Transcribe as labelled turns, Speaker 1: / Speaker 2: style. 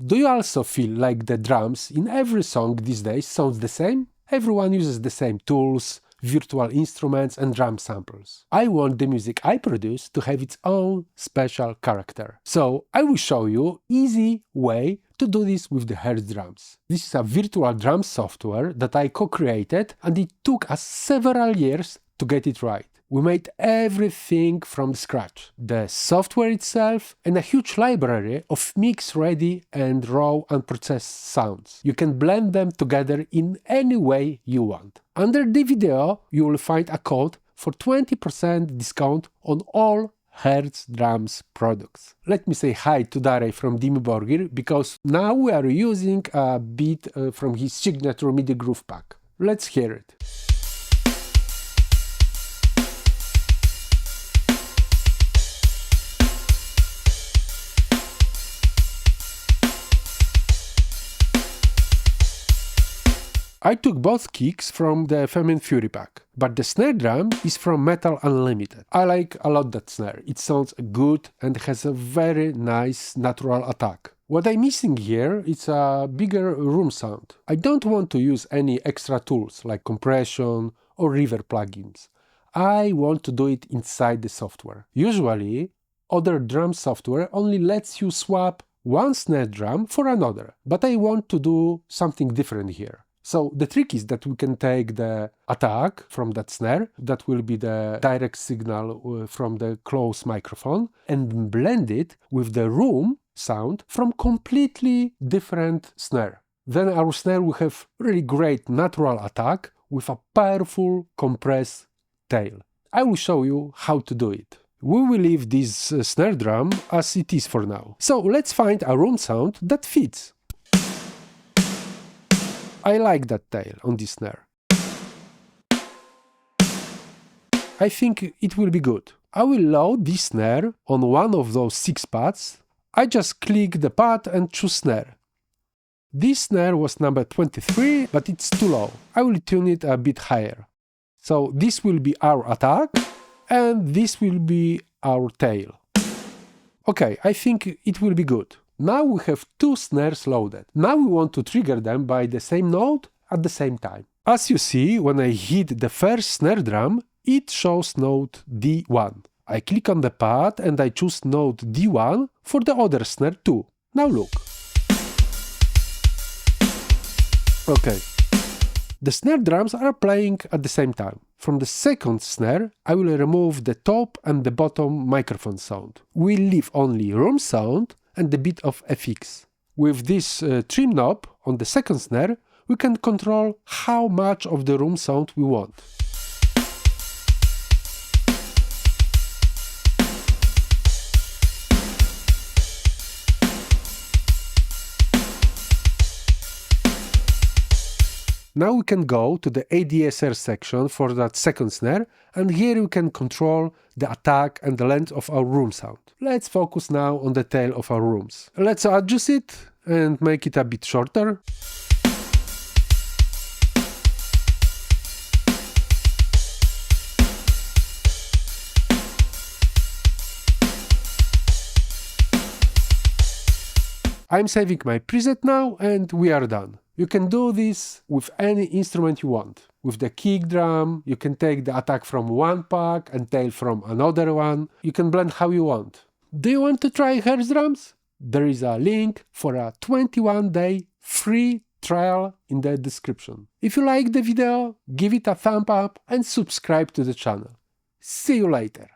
Speaker 1: Do you also feel like the drums in every song these days sound the same? Everyone uses the same tools, virtual instruments and drum samples. I want the music I produce to have its own special character. So I will show you easy way to do this with the Hertz drums. This is a virtual drum software that I co-created, and it took us several years to get it right. We made everything from scratch. The software itself and a huge library of mix-ready and raw unprocessed sounds. You can blend them together in any way you want. Under the video, you will find a code for 20% discount on all Hertz Drums products. Let me say hi to Darey from Dimmy Borgir, because now we are using a beat from his signature MIDI groove pack. Let's hear it. I took both kicks from the Feminine Fury pack, but the snare drum is from Metal Unlimited. I like a lot that snare. It sounds good and has a very nice natural attack. What I'm missing here is a bigger room sound. I don't want to use any extra tools like compression or reverb plugins. I want to do it inside the software. Usually, other drum software only lets you swap one snare drum for another, but I want to do something different here. So the trick is that we can take the attack from that snare, that will be the direct signal from the close microphone, and blend it with the room sound from completely different snare. Then our snare will have really great natural attack with a powerful compressed tail. I will show you how to do it. We will leave this snare drum as it is for now. So let's find a room sound that fits. I like that tail on this snare. I think it will be good. I will load this snare on one of those 6 pads. I just click the pad and choose snare. This snare was number 23, but it's too low. I will tune it a bit higher. So this will be our attack, and this will be our tail. Okay, I think it will be good. Now we have 2 snares loaded. Now we want to trigger them by the same note at the same time. As you see, when I hit the first snare drum, it shows note D1. I click on the pad and I choose note D1 for the other snare too. Now look. Okay. The snare drums are playing at the same time. From the second snare, I will remove the top and the bottom microphone sound. We'll leave only room sound and a bit of FX. With this trim knob on the second snare, we can control how much of the room sound we want. Now we can go to the ADSR section for that second snare, and here we can control the attack and the length of our room sound. Let's focus now on the tail of our rooms. Let's adjust it and make it a bit shorter. I'm saving my preset now and we are done. You can do this with any instrument you want. With the kick drum, you can take the attack from one pack and tail from another one. You can blend how you want. Do you want to try Hertz drums? There is a link for a 21-day free trial in the description. If you like the video, give it a thumb up and subscribe to the channel. See you later.